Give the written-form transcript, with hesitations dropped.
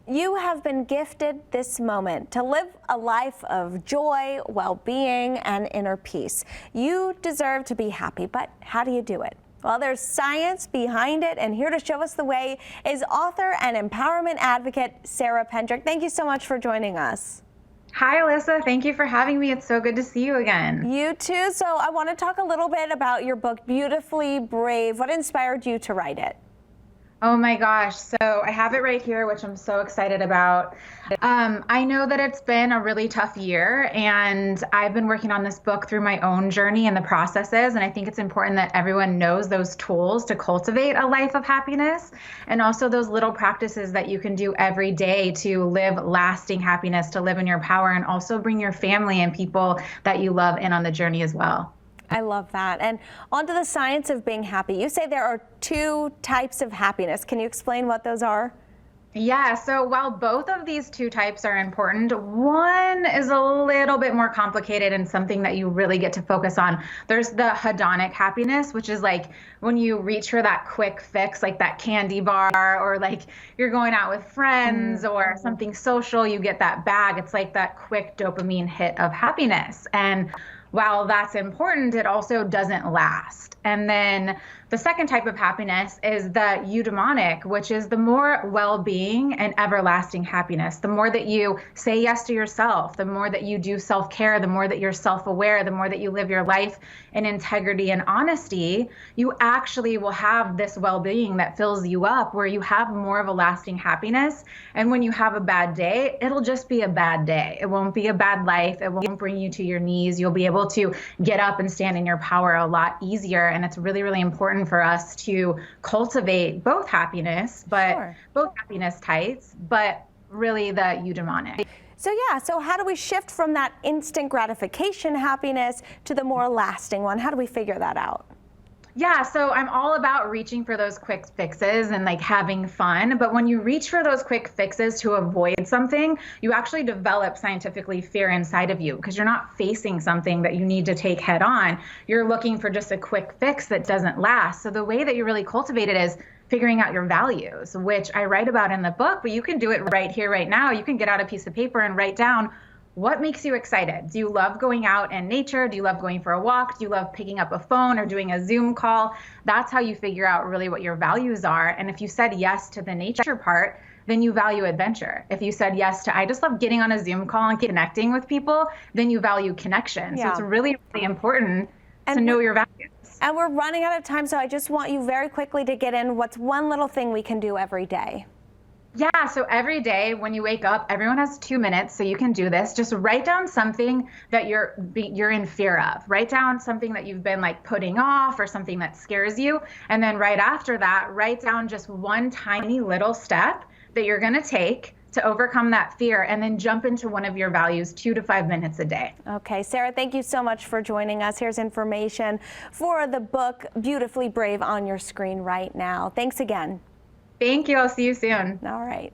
You have been gifted this moment to live a life of joy, well-being, and inner peace. You deserve to be happy, but how do you do it? Well, there's science behind it, and here to show us the way is author and empowerment advocate Sarah Pendrick. Thank you so much for joining us. Hi, Alyssa. Thank you for having me. It's so good to see you again. You too. So I want to talk a little bit about your book, Beautifully Brave. What inspired you to write it? Oh my gosh. So I have it right here, which I'm so excited about. I know that it's been a really tough year, and I've been working on this book through my own journey and the processes. And I think it's important that everyone knows those tools to cultivate a life of happiness, and also those little practices that you can do every day to live lasting happiness, to live in your power, and also bring your family and people that you love in on the journey as well. I love that. And on to the science of being happy. You say there are two types of happiness. Can you explain what those are? Yeah, so while both of these two types are important, one is a little bit more complicated and something that you really get to focus on. There's the hedonic happiness, which is like when you reach for that quick fix, like that candy bar, or like you're going out with friends or something social, you get that bag. It's like that quick dopamine hit of happiness. And while that's important, it also doesn't last. And then the second type of happiness is the eudaimonic, which is the more well-being and everlasting happiness. The more that you say yes to yourself, the more that you do self-care, the more that you're self-aware, the more that you live your life in integrity and honesty, you actually will have this well-being that fills you up, where you have more of a lasting happiness. And when you have a bad day, it'll just be a bad day. It won't be a bad life. It won't bring you to your knees. You'll be able to get up and stand in your power a lot easier. And it's really, really important for us to cultivate both happiness, but both happiness types, but really the eudaimonic. So how do we shift from that instant gratification happiness to the more lasting one? How do we figure that out? Yeah, so I'm all about reaching for those quick fixes and like having fun. But when you reach for those quick fixes to avoid something, you actually develop scientifically fear inside of you, because you're not facing something that you need to take head on. You're looking for just a quick fix that doesn't last. So the way that you really cultivate it is figuring out your values, which I write about in the book, but you can do it right here, right now. You can get out a piece of paper and write down, what makes you excited? Do you love going out in nature? Do you love going for a walk? Do you love picking up a phone or doing a Zoom call? That's how you figure out really what your values are. And if you said yes to the nature part, then you value adventure. If you said yes to, I just love getting on a Zoom call and connecting with people, then you value connection. So it's really, really important to know your values. And we're running out of time, so I just want you very quickly to get in what's one little thing we can do every day. Yeah, so every day when you wake up, everyone has 2 minutes, so you can do this. Just write down something that you're in fear of. Write down something that you've been like putting off, or something that scares you. And then right after that, write down just one tiny little step that you're gonna take to overcome that fear, and then jump into one of your values 2 to 5 minutes a day. Okay, Sarah, thank you so much for joining us. Here's information for the book, Beautifully Brave, on your screen right now. Thanks again. Thank you. I'll see you soon. All right.